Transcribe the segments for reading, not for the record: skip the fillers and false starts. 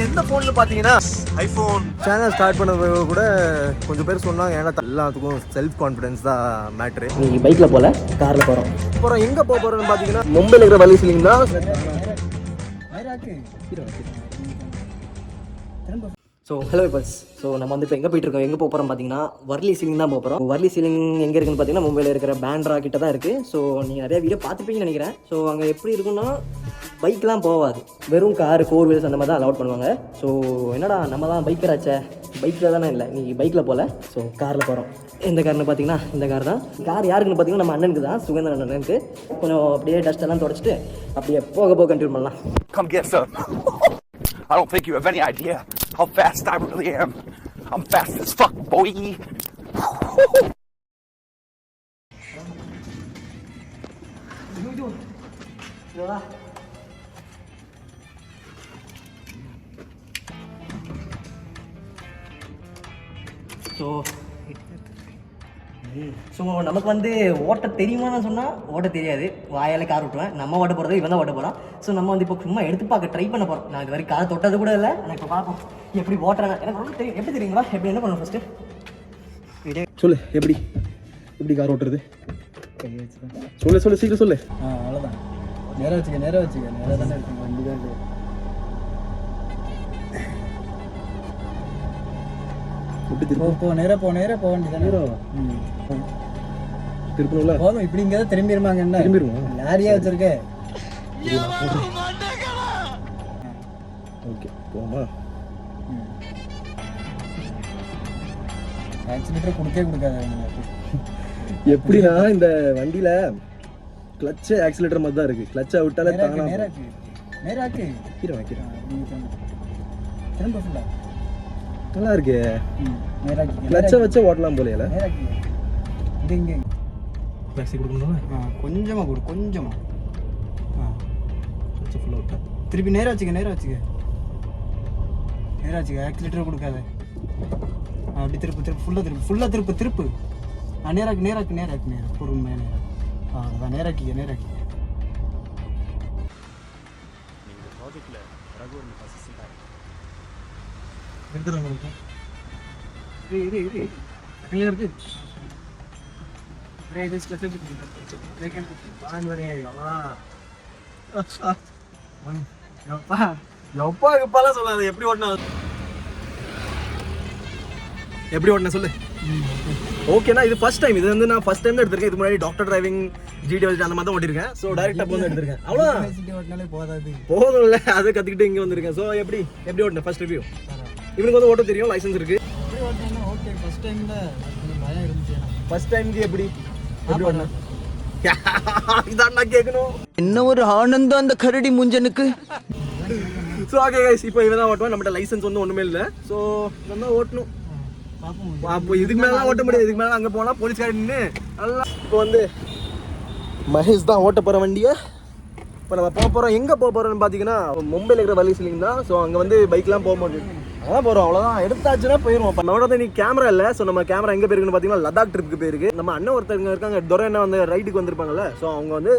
எந்த ஃபோனில் பார்த்தீங்கன்னா ஐஃபோன் சேனல் ஸ்டார்ட் பண்ண கூட கொஞ்சம் பேர் சொன்னாங்க, ஏன்னா எல்லாத்துக்கும் செல்ஃப் கான்ஃபிடன்ஸ் தான் மேட்ரு. நீ பைக்கில் போகல, காரில் போகிறோம். அப்புறம் எங்கே போக போகிறோன்னு பார்த்தீங்கன்னா மும்பையில் இருக்கிற வலி சீலிங் தான். So hello bus. ஸோ நம்ம வந்து இப்போ எங்கே போயிட்டுருக்கோம், எங்கே போக போகிறோம் பார்த்தீங்கன்னா வர்லி சீலிங் தான் போக போகிறோம். வர்லி சீலிங் எங்கே இருக்குன்னு பார்த்தீங்கன்னா மும்பையில் இருக்கிற பேண்ட்ரா கிட்ட தான் இருக்குது. ஸோ நீங்கள் நிறைய வீடியோ பார்த்துப்பீங்கன்னு நினைக்கிறேன். ஸோ அங்கே எப்படி இருக்குன்னா பைக்லாம் போகாது, வெறும் கார் 4 wheels அந்த மாதிரி தான் அலோட் பண்ணுவாங்க. ஸோ என்னடா நம்ம தான் பைக்கராச்சே, பைக்கில் தானே இல்லை, நீ பைக்கில் போகல, ஸோ காரில் போகிறோம். எந்த கார்னு பார்த்தீங்கன்னா இந்த கார் தான். கார் யாருக்குன்னு பார்த்தீங்கன்னா நம்ம அண்ணனுக்கு தான், சுகேந்திரன் அண்ணனுக்கு. கொஞ்சம் அப்படியே டஸ்ட் எல்லாம் தொடச்சிட்டு அப்படியே போக போக கண்டினியூ பண்ணலாம். Come get some. I don't think you have any idea how fast I really am. I'm fast as fuck, boy. So நமக்கு வந்து ஓட்ட தெரியுமான்னு சொன்னால் ஓட்ட தெரியாது, வாயால் கார் விட்டுவேன். நம்ம ஓட்ட போகிறது இவன் தான் ஓட்ட போகிறான். ஸோ நம்ம வந்து இப்போ சும்மா எடுத்து பார்க்க ட்ரை பண்ண போகிறோம். நான் இது வரைக்கும் கார் தொட்டது கூட இல்லை, ஆனால் இப்போ பார்ப்போம் எப்படி ஓட்டுறாங்க. எனக்கு ரொம்ப தெரியும். எப்படி தெரியுங்களா, எப்படி என்ன பண்ணணும் ஃபஸ்ட்டு சொல்லு, எப்படி கார் ஓட்டுறது சொல்லு சீக்கிரம் சொல்லு. அவ்வளோதான், நேராக வச்சுக்க நேராக தானே இருக்கு, வண்டி தான் இருக்கு. போ நேராக போ வண்டி தானே திருப்பூர்ல போதும். இப்படி இங்கே தான் திரும்பிடுமாங்க, என்ன திரும்பிடுவோம், லாரியா வச்சிருக்க. ஓகே போமா. ஆக்சிலேட்டர் கொடுக்காத. எப்படின்னா இந்த வண்டியில கிளட்ச் ஆக்சிலேட்டர் மாதிரி தான் இருக்கு. கிளட்சை விட்டாலே நேராக்கு திரும்ப ஃபுல்லா நல்லா இருக்கு. நேராக்கி கிளட்சை வச்சு ஓட்டலாம் போலையில. நேராக்கி இங்கே பேசி கொடுக்கணும்ல, கொஞ்சமாக கொடு, கொஞ்சமாக ஃபுல்லாக விட்டா திருப்பி நேராக வச்சுக்க ஆக்சிலேட்டர் கொடுக்காத. அப்படி திருப்பு ஃபுல்லாக திருப்பு. நேராக்கு பொறுமை அதான் நேராக்கி. எப்பெல்லாம் சொல்லாது. எப்படி ஓட்டினா சொல்லு. ஓகேண்ணா, இது ஃபர்ஸ்ட் டைம். இது வந்து நான் ஃபர்ஸ்ட் டைம் தான் எடுத்திருக்கேன். இதுக்கு முன்னாடி டாக்டர் டிரைவிங், ஜிடிஎல் அந்த மாதிரி தான் ஓட்டிருக்கேன். ஸோ டைரக்டா போய் எடுத்திருக்கேன். ஓட்டினாலே போதும் இல்லை, அதை கற்றுக்கிட்டு இங்கே வந்திருக்கேன். ஸோ எப்படி ஓட்டினேன் ஃபர்ஸ்ட் ரிவ்யூ. இவனுக்கு வந்து ஓட்ட தெரியும், லைசன்ஸ் இருக்கு. ஓகே, ஃபர்ஸ்ட் டைம்ல பயம் இருந்துச்சு. ஃபர்ஸ்ட் டைம்க்கு எப்படி ஓட்டினா இதான் நான் கேட்கணும். என்ன ஒரு ஆனந்தம் அந்த கரடி முஞ்சனுக்கு. ஸோ ஓகே கைஸ், இப்போ இவன் தான் ஓட்டுவேன். நம்மகிட்ட லைசன்ஸ் வந்து ஒன்றுமே இல்லை. ஸோ நம்ம தான் ஓட்டணும். அப்போ இதுக்கு மேலே ஓட்ட முடியாது. இதுக்கு மேலே அங்கே போனால் போலீஸ்கார நின்று நல்லா. இப்போ வந்து மகேஷ் தான் ஓட்ட போகிற வண்டியை. இப்போ நம்ம போக போகிறோம். எங்கே போக போகிறோம்னு பார்த்தீங்கன்னா மும்பையில் இருக்கிற வலி சீலிங் தான். ஸோ அங்கே வந்து பைக்லாம் போக மாட்டேங்குது, அதான் போகிறோம். அவ்வளோதான், எடுத்தாச்சுன்னா போயிடுவோம். இப்போ நம்மளோட வந்து கேமரா இல்லை. ஸோ நம்ம கேமரா எங்கே போயிருக்குன்னு பார்த்தீங்கன்னா லடாக் ட்ரிப்புக்கு போயிருக்கு. நம்ம அண்ணன் ஒருத்தருங்க இருக்காங்க, துரை அண்ணன் வந்து ரைட்டுக்கு வந்திருப்பாங்கல்ல. ஸோ அவங்க வந்து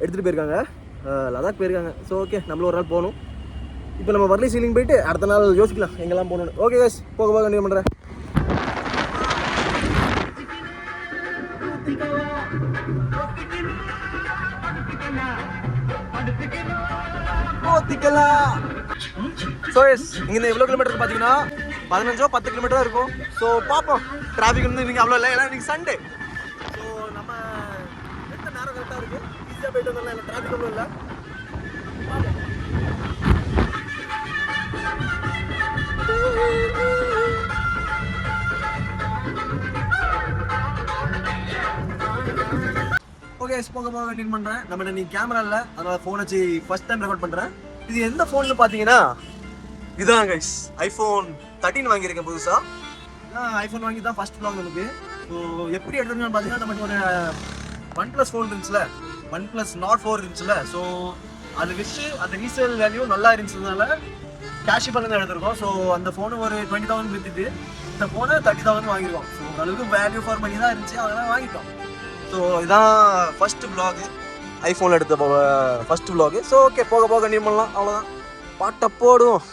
எடுத்துகிட்டு போயிருக்காங்க, லடாக் போயிருக்காங்க. ஸோ ஓகே, நம்மளும் ஒரு நாள் போகணும். இப்போ நம்ம வர்லி சீலிங் போயிட்டு அடுத்த நாள் யோசிக்கலாம் எங்கெல்லாம் போகணுன்னு. ஓகே கைஸ், போக கண்டினியூ பண்ணுறேன். ஸோ எஸ், இங்கே எவ்வளோ கிலோமீட்டர் பார்த்தீங்கன்னா 15-10 கிலோமீட்டர் தான் இருக்கும். ஸோ பார்ப்போம். டிராஃபிக் வந்து இன்றைக்கி அவ்வளோ இல்லை, ஏன்னா இன்றைக்கி சண்டே. ஸோ நம்ம எந்த நேரம் கரெக்டாக இருக்குது, ஈஸியாக போயிட்டு வந்தோம்ல, இல்லை டிராஃபிக் அவ்வளோ இல்லை. ஓகே, போக கண்டினியூ பண்ணுறேன். நம்ம நீ கேமரா இல்லை, அதனால் ஃபோன் வச்சு ஃபர்ஸ்ட் டைம் ரெக்கார்ட் பண்ணுறேன். இது எந்த ஃபோன்னு பார்த்தீங்கன்னா இதுதான் கைஸ், ஐஃபோன் 13 வாங்கியிருக்கேன் புதுசாக. ஐஃபோன் வாங்கி தான் ஃபர்ஸ்ட் vlog நமக்கு. ஸோ எப்படி எடுத்துருக்கோன்னு பார்த்தீங்கன்னா நமக்கு ஒரு OnePlus ஃபோன் இருந்துச்சுல, OnePlus Nord 4 இருந்துச்சுல. ஸோ அது வச்சு அந்த ரீசேல் வேல்யூ நல்லா இருந்துச்சதுனால கேஷ் பண்ணி தான் எடுத்திருக்கோம். ஸோ அந்த ஃபோனு ஒரு 20,000 விற்றுட்டு இந்த ஃபோனை 30,000 வாங்கியிருக்கோம். ஸோ அளவுக்கு வேல்யூ ஃபார் மணி தான் இருந்துச்சு, அதெல்லாம் வாங்கிட்டோம். ஸோ இதான் ஃபர்ஸ்ட் vlog, ஐஃபோனில் எடுத்த ஃபர்ஸ்ட் vlog. ஸோ ஓகே, போக கண்டினியூ பண்ணலாம். அவ்வளோதான், பாட்டை போடுவோம்.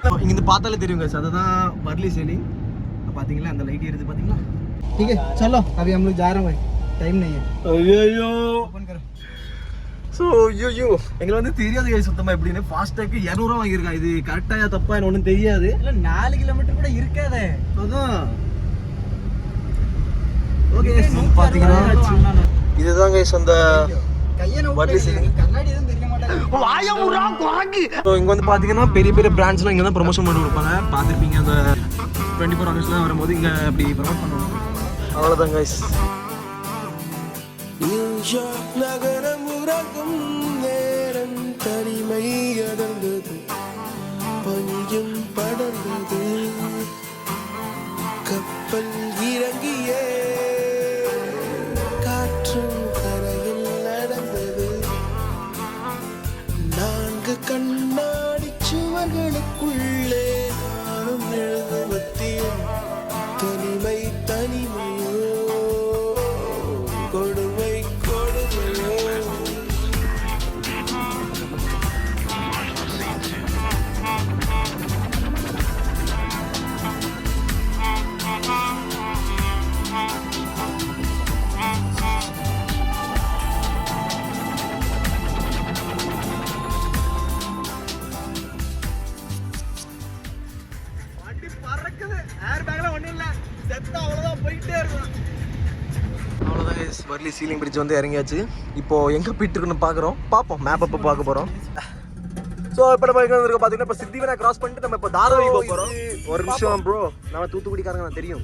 இங்கிருந்து பார்த்தாலே தெரியும் guys, அதுதான் வர்லி சீலிங். பாத்தீங்களா அந்த லைட் எரியுது பாத்தீங்களா? ठीक है चलो अभी हम लोग जा रहे हैं भाई, टाइम नहीं है. ஐயோ ओपन करो. ஸோ ஐயோ எங்களுக்கு வந்து தெரியாது guys சுத்தமா எப்படின்னு. ஃபாஸ்டாக் 200 ரூபா வாங்கியிருக்கான். இது கரெக்டா தப்பா எனக்கு ஒன்றும் தெரியாது. இல்ல 4 கிலோமீட்டர் கூட இருக்காதே. அதான் ஓகே பாத்தீங்கன்னா இதுதான் guys அந்த வர்லி சீலிங். கண்ணாடி எதுவும் தெரிய மாட்டாங்க. ஸோ இங்கே வந்து பார்த்தீங்கன்னா பெரிய பெரிய பிராண்ட்ஸ்லாம் இங்கே தான் ப்ரொமோஷன் பண்ணி கொடுப்பாங்க. பார்த்துருப்பீங்க அந்த 24 ஹவர்ஸ்லாம் வரும்போது இங்கே அப்படி ப்ரொமோட் பண்ணுவாங்க. அவ்வளோதான் guys. நியூயார்க் நகரம் உறங்கும் நேரம் தனிமை அடர்ந்தது, பனியும் படர்ந்தது, கப்பல் இறங்கியே காற்றும் கரையில் நடந்தது. 4 கண்ணாடி சுவர்களுக்குள்ளே நானும் எழுதுவத்தியும் தனிமை தனிமையோ கொடுமை கொடுமையோ. வண்டி பறக்குது. ஏர் பேக்ல ஒண்ணும் இல்ல. செத்தா அவ்வளவுதான் போயிட்டே இருக்கலாம். அவ்வளவுதான் guys, வர்லி சீலிங் பிரிட்ஜ் வந்து இறங்கியாச்சு. இப்போ எங்க போயிட்டு இருக்குன்னு பாக்குறோம். பாப்போம் மேப் அப்ப பார்க்க போறோம். சோ இப்போ நம்ம எங்க வந்திருக்கோம் பாத்தீங்கன்னா இப்ப சித்திவிநாயக் கிராஸ் பண்ணிட்டு நம்ம இப்ப தாராவி போக போறோம். ஒரு நிமிஷம் ப்ரோ, நம்ம தூத்துக்குடிக்காரங்க நான் தெரியும்.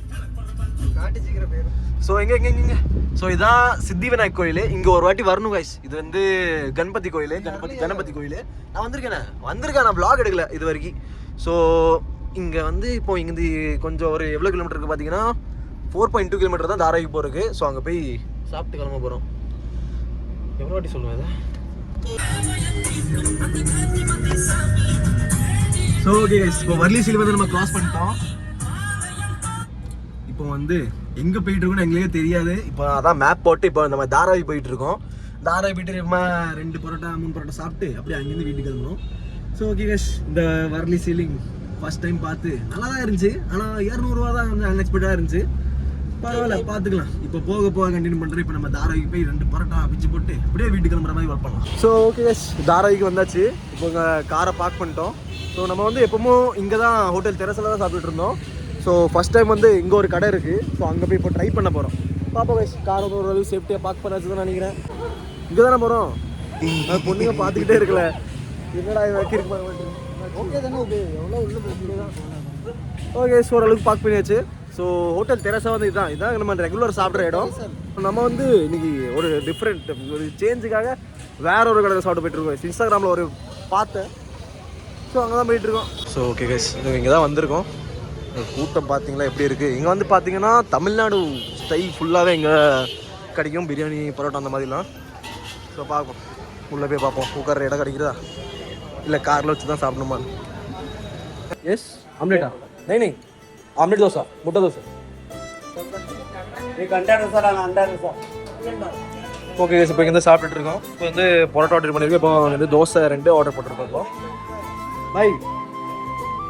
காட்டுச்சிக்கிற பேர். ஸோ எங்க ஸோ இதான் சித்திவிநாயக் கோயில். இங்கே ஒரு வாட்டி வரணும் guys. இது வந்து கணபதி கோயில். கணபதி கோயில் நான் வந்திருக்கேன் நான் vlog எடுக்கல இது வரைக்கும். ஸோ இங்கே வந்து இப்போ இங்கேருந்து கொஞ்சம் ஒரு எவ்வளோ கிலோமீட்டருக்கு பார்த்தீங்கன்னா 4.2 கிலோமீட்டர் தான் தாராவிக்கு போகிறதுக்கு. ஸோ அங்கே போய் சாப்பிட்டு கிளம்ப போகிறோம். எவ்வளோ வாட்டி சொல்லுவேன் இதை. ஸோ ஓகே guys, இப்போ வர்லி சீலிங் வந்து நம்ம கிராஸ் பண்ணிட்டோம். இப்போ வந்து எங்கே போயிட்டு இருக்கோம்னு எங்களுக்கே தெரியாது. இப்போ அதான் மேப் போட்டு இப்போ நம்ம தாராவி போயிட்டு இருக்கோம். தாராவி போயிட்டு நம்ம 2 பரோட்டா 3 பரோட்டா சாப்பிட்டு அப்படியே அங்கேருந்து வீட்டுக்கு கிளம்பணும். ஸோ ஓகே guys, இந்த வர்லி சீலிங் ஃபர்ஸ்ட் டைம் பார்த்து நல்லா தான் இருந்துச்சு. ஆனால் 200 ரூபா தான் வந்து அன்எக்ஸ்பெக்டாக இருந்துச்சு. பரவாயில்ல பார்த்துக்கலாம். இப்போ போக போக கண்டினியூ பண்ணுறேன். இப்போ நம்ம தாராவிக்கு போய் 2 பரோட்டா பிச்சு போட்டு அப்படியே வீட்டுக்கு கிளம்புற மாதிரி ஒர்க் பண்ணலாம். ஸோ ஓகே guys, தாராவிக்கு வந்தாச்சு. இப்போ உங்கள் காரை பார்க் பண்ணிட்டோம். ஸோ நம்ம வந்து எப்பவும் இங்கே தான் ஹோட்டல் டெரஸில் தான் சாப்பிட்டுட்டு இருந்தோம். ஸோ ஃபஸ்ட் டைம் வந்து இங்கே ஒரு கடை இருக்குது. ஸோ அங்கே போய் இப்போ ட்ரை பண்ண போகிறோம். பாப்பா guys, கார் வந்து ஓரளவு சேஃப்டியாக பார்க் பண்ணாச்சு தான் நினைக்கிறேன். இங்கே தானே போகிறோம். பொண்ணுங்க பார்த்துக்கிட்டே இருக்கல. என்னடா வைக்க இருக்கு பாருங்க. ஓகே தானே இது எவ்வளோ உள்ள போய் தான். ஓகே ஸோ ஓரளவுக்கு பார்க் பண்ணியாச்சு. ஸோ ஹோட்டல் தெரசா வந்து இதான் நம்ம ரெகுலர் சாப்பிட்ற இடம். நம்ம வந்து இன்னைக்கு ஒரு டிஃப்ரெண்ட் ஒரு சேஞ்சுக்காக வேற ஒரு கடை சாப்பிட்டு போயிட்டு இருக்கோம். இன்ஸ்டாகிராமில் ஒரு பார்த்தேன். ஸோ அங்கே தான் போயிட்டு இருக்கோம். ஸோ ஓகே கைஸ், இங்கே தான் வந்திருக்கோம். கூட்டம் பார்த்தீங்களா எப்படி இருக்குது. இங்கே வந்து பார்த்தீங்கன்னா தமிழ்நாடு ஸ்டைல் ஃபுல்லாகவே இங்கே கிடைக்கும். பிரியாணி பரோட்டா அந்த மாதிரிலாம். ஸோ பார்ப்போம், உள்ளே போய் பார்ப்போம் உட்கார இடம் கிடைக்கிறதா இல்லை காரில் வச்சு தான் சாப்பிடணுமா. எஸ் ஆம்லேட்டா नहीं आमलेट डोसा मुट्टा डोसा एक अंडा डोसा और अंडा डोसा. ஓகே இப்போ இங்கே வந்து சாப்பிட்டுட்டு இருக்கோம். இப்போ வந்து பரோட்டா ஆர்டர் பண்ணியிருக்கோம். இப்போ வந்து தோசை 2 ஆர்டர் போட்டிருக்கோம். இப்போ भाई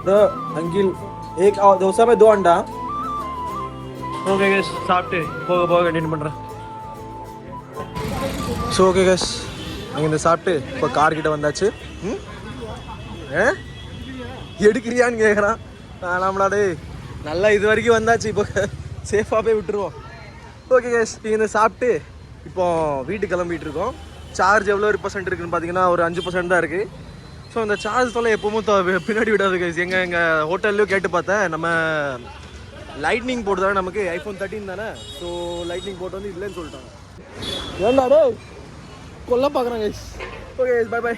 द अंकिल एक डोसा में 2 अंडा. ஓகே கேஸ் சாப்பிட்டு போக போக கண்டினியூ பண்ணுறேன். ஸோ ஓகே கேஸ், அங்கே இந்த சாப்பிட்டு இப்போ கார் கிட்ட வந்தாச்சு. எடுக்கிறியான்னு கேட்குறான். நம்மளாடே நல்லா இது வரைக்கும் வந்தாச்சு. இப்போ சேஃபாக போய் விட்டுருவோம். ஓகே கேஸ், இங்கே சாப்பிட்டு இப்போ வீட்டுக்கு கிளம்பிட்டு இருக்கோம். சார்ஜ் எவ்வளோ % இருக்குன்னு பார்த்தீங்கன்னா ஒரு 5% தான் இருக்குது. ஸோ இந்த சார்ஜ் தொலை எப்பவும் பின்னாடி விடாது கைஸ். எங்கள் ஹோட்டல்லையும் கேட்டு பார்த்தேன். நம்ம லைட்னிங் போட்டு தானே, நமக்கு iPhone 13 தானே. ஸோ லைட்னிங் போட்டு வந்து இல்லைன்னு சொல்லிட்டாங்க. ஏன்டாடே கொல்ல பார்க்குறேன் கைஸ். ஓகே பை பை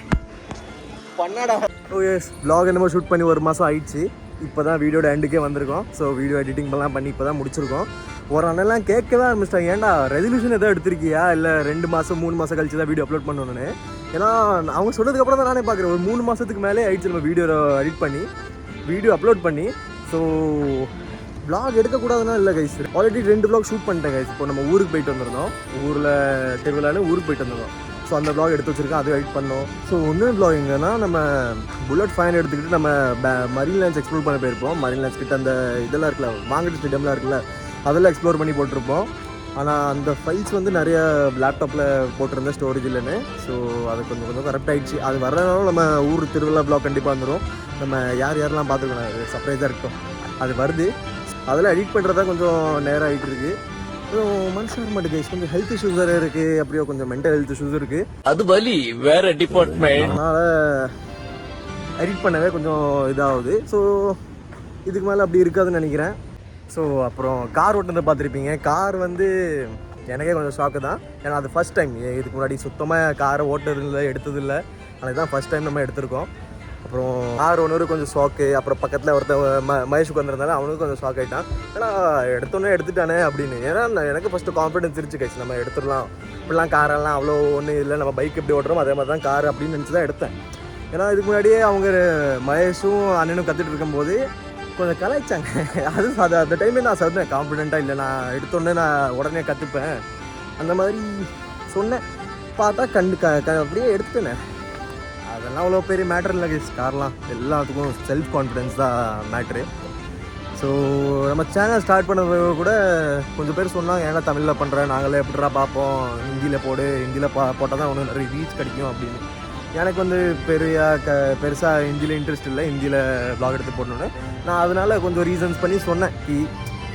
பண்ணாடா. ஓகே vlog என்னமோ ஷூட் பண்ணி 1 மாதம் ஆயிடுச்சு. இப்போ தான் வீடியோட எண்டுக்கே வந்திருக்கோம். ஸோ வீடியோ எடிட்டிங் பண்ணி இப்போ தான் முடிச்சிருக்கோம். ஒரு அண்ணெல்லாம் கேட்கவே ஆரம்பிச்சிட்டாங்க, ஏன்டா ரெசல்யூஷன் எதாவது எடுத்திருக்கியா இல்லை 2 மாதம் 3 மாதம் கழிச்சு தான் வீடியோ அப்லோட் பண்ணணுன்னு. ஏன்னா அவங்க சொன்னதுக்கப்புறம் தான் நானே பார்க்குறேன். ஒரு 3 மாதத்துக்கு மேலே ஆயிடுச்சு நம்ம வீடியோ எடிட் பண்ணி வீடியோ அப்லோட் பண்ணி. ஸோ vlog எடுக்கக்கூடாதுன்னா இல்லை கைஸ், ஆல்ரெடி 2 vlog ஷூட் பண்ணிட்டேன் கைஸ். இப்போ நம்ம ஊருக்கு போயிட்டு வந்திருந்தோம். ஊரில் திருவிழான்னு ஊருக்கு போயிட்டு வந்திருந்தோம். ஸோ அந்த vlog எடுத்து வச்சுருக்கேன், அதுவும் எடிட் பண்ணோம். ஸோ இன்னொரு vlog எங்கன்னா நம்ம புல்லட் ஃபைன் எடுத்துக்கிட்டு நம்ம மரீன் லைன்ஸ் எக்ஸ்ப்ளோர் பண்ண போயிருப்போம். மரீன் லைன்ஸ் கிட்ட அந்த இதெல்லாம் இருக்குல்ல, வாங்கட்டு ஸ்டேடியம்லாம் இருக்குல்ல, அதெல்லாம் எக்ஸ்ப்ளோர் பண்ணி போட்டிருப்போம். ஆனால் அந்த ஃபைல்ஸ் வந்து நிறைய லேப்டாப்பில் போட்டிருந்தேன், ஸ்டோரேஜ் இல்லைன்னு. ஸோ அது கொஞ்சம் கரெக்ட் ஆகிடுச்சு. அது வரனாலும் நம்ம ஊர் திருவிழா vlog கண்டிப்பாக வந்துடும். நம்ம யாரெல்லாம் பார்த்துக்கணும், அது சர்ப்ரைஸாக இருக்கட்டும். அது வருது, அதெல்லாம் எடிட் பண்ணுறதா கொஞ்சம் நேரம் ஆகிட்டு இருக்குது. மனுஷன் வர மாட்டேங்குது, கொஞ்சம் ஹெல்த் இஷ்யூஸ் வேறு இருக்குது, அப்படியோ கொஞ்சம் மென்டல் ஹெல்த் இஷ்யூஸ் இருக்குது. அது வலி வேற டிபார்ட்மெண்ட். அதனால் எடிட் பண்ணவே கொஞ்சம் இதாகுது. ஸோ இதுக்கு மேலே அப்படி இருக்காதுன்னு நினைக்கிறேன். ஸோ அப்புறம் கார் ஓட்டுறதை பார்த்துருப்பீங்க. கார் வந்து எனக்கே கொஞ்சம் ஷாக்கு தான். ஏன்னா அது ஃபஸ்ட் டைம். இதுக்கு முன்னாடி சுத்தமாக காரை ஓட்டுறதில்லை, எடுத்ததில்லை. ஆனால் இதுதான் ஃபஸ்ட் டைம் நம்ம எடுத்திருக்கோம். அப்புறம் கார் ஒன்று கொஞ்சம் ஷாக்கு. அப்புறம் பக்கத்தில் ஒருத்தன் மகேஷுக்கு வந்திருந்தாலும் அவனுக்கும் கொஞ்சம் ஷாக் ஆகிட்டான். ஏன்னா எடுத்தோன்னே எடுத்துட்டானே அப்படின்னு. ஏன்னா எனக்கு ஃபஸ்ட்டு கான்ஃபிடன்ஸ் இருந்துச்சு கைஸ், நம்ம எடுத்துடலாம், இப்படிலாம் காரெல்லாம் அவ்வளோ ஒன்றும் இல்லை, நம்ம பைக் எப்படி ஓட்டுறோம் அதே மாதிரி தான் கார் அப்படின்னு நினச்சி தான் எடுத்தேன். ஏன்னா இதுக்கு முன்னாடியே அவங்க மகேஷும் அண்ணனும் கற்றுட்டு இருக்கும்போது கொஞ்சம் கலாய்ச்சாங்க. அது அந்த டைமே நான் சொன்னேன் கான்ஃபிடென்ட்டாக இல்லை, நான் எடுத்தோடனே நான் உடனே கற்றுப்பேன் அந்த மாதிரி சொன்னேன். பார்த்தா அப்படியே எடுத்துட்டேனே. அதெல்லாம் அவ்வளோ பெரிய மேட்ரு இல்லை கைஸ். கார்லாம் எல்லாத்துக்கும் செல்ஃப் கான்ஃபிடென்ஸ் தான் மேட்ரு. ஸோ நம்ம சேனல் ஸ்டார்ட் பண்ணது கூட கொஞ்சம் பேர் சொன்னாங்க, ஏன்னா தமிழில் பண்ணுறேன், நாங்களே எப்படிடா பார்ப்போம், ஹிந்தியில் போடு, ஹிந்தியில் போட்டால் தான் ஒன்று நிறைய ரீச் கிடைக்கும் அப்படின்னு. எனக்கு வந்து பெருசாக ஹிந்தியில் இன்ட்ரெஸ்ட் இல்லை, ஹிந்தியில் vlog எடுத்து போடணுன்னு. நான் அதனால் கொஞ்சம் ரீசன்ஸ் பண்ணி சொன்னேன்,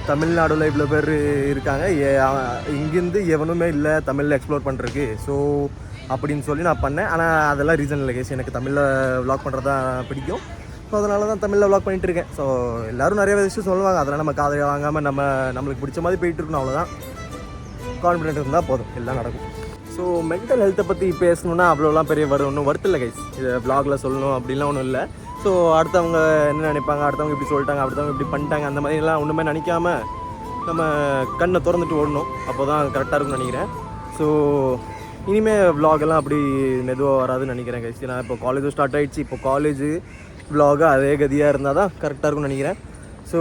தமிழ்நாடுல இவ்வளோ பேர் இருக்காங்க, இங்கேருந்து எவனுமே இல்லை தமிழில் எக்ஸ்ப்ளோர் பண்ணுறதுக்கு, ஸோ அப்படின்னு சொல்லி நான் பண்ணேன். ஆனால் அதெல்லாம் ரீசன் இல்லை கேஸ், எனக்கு தமிழில் vlog பண்ணுறது தான் பிடிக்கும். ஸோ அதனால தான் தமிழில் vlog பண்ணிகிட்ருக்கேன். ஸோ எல்லோரும் நிறைய விஷயம் சொல்லுவாங்க, அதெல்லாம் நம்ம காதை வாங்காமல் நம்மளுக்கு பிடிச்ச மாதிரி போயிட்டு இருக்கணும், அவ்வளோதான். கான்ஃபிடென்ட் இருந்தால் போதும், எல்லாம் நடக்கும். ஸோ மென்டல் ஹெல்த்தை பற்றி பேசணுன்னா அவ்வளோலாம் பெரிய ஒன்றும் வருத்தில்லை கைஸ். இது vlogல சொல்லணும் அப்படின்லாம் ஒன்றும் இல்லை. ஸோ அடுத்தவங்க என்ன நினைப்பாங்க, அடுத்தவங்க இப்படி சொல்லிட்டாங்க, அடுத்தவங்க இப்படி பண்ணிட்டாங்க, அந்த மாதிரிலாம் ஒன்றுமே நினைக்காம நம்ம கண்ணை திறந்துட்டு ஓடணும், அப்போ தான் கரெக்டாக இருக்கும்னு நினைக்கிறேன். ஸோ இனிமேல் vlogலாம் அப்படி மெதுவாக வராதுன்னு நினைக்கிறேன் கைஸ். நான் இப்போ காலேஜும் ஸ்டார்ட் ஆகிடுச்சு, இப்போ காலேஜு vlog அதே கதியாக இருந்தால் தான் கரெக்டாக இருக்கும்னு நினைக்கிறேன். ஸோ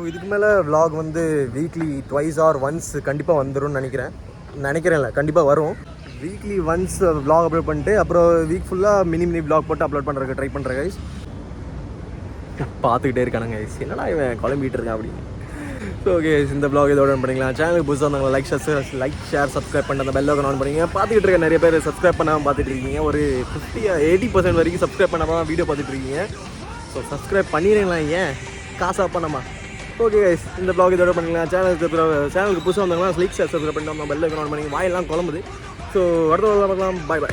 இதுக்கு மேலே vlog வந்து வீக்லி ட்வைஸ் ஆர் ஒன்ஸ் கண்டிப்பாக வந்துடும் நினைக்கிறேன்ல, கண்டிப்பாக வரும். வீக்லி ஒன்ஸ் vlog அப்லோட் பண்ணிட்டு அப்புறம் வீக் ஃபுல்லாக மினி vlog போட்டு அப்லோட் பண்ணுறதுக்கு ட்ரை பண்ணுறேன் கைஸ். பார்த்துக்கிட்டே இருக்கானுங்க கைஸ், என்னடா இவன் குழம்பிகிட்டு இருக்கான் அப்படின்னு. ஸோ ஓகே, இந்த vlog இதோட பண்ணிக்கலாம். சேனலுக்கு புதுசாக வந்தாங்க லைக் ஷேர் சப்ஸ்கிரைப் பண்ண அந்த பெல் ஐகான் ஆன் பண்ணிங்க. பார்த்துக்கிட்டு இருக்க நிறைய பேர் சப்ஸ்கிரைப் பண்ணாமல் பார்த்துட்டு இருக்கீங்க. ஒரு 80% வரைக்கும் சப்ஸ்கிரைப் பண்ணாமல் வீடியோ பார்த்துட்டு இருக்கீங்க. ஸோ சப்ஸ்கிரைப் பண்ணிடுங்களா, ஏன் காசாக பண்ணாமா. ஓகே கைஸ், இந்த vlog இதோட பண்ணிக்கலாம். சேனலுக்கு புதுசாக வந்தாங்கன்னா லைக் ஷேர் சப்ஸ்கிரைப் பண்ணிட்டு பெல் ஐகான் ஆன் பண்ணிங்க. வாயெல்லாம் குழம்புது. ஸோ அடுத்த பார்க்கலாம். பாய்.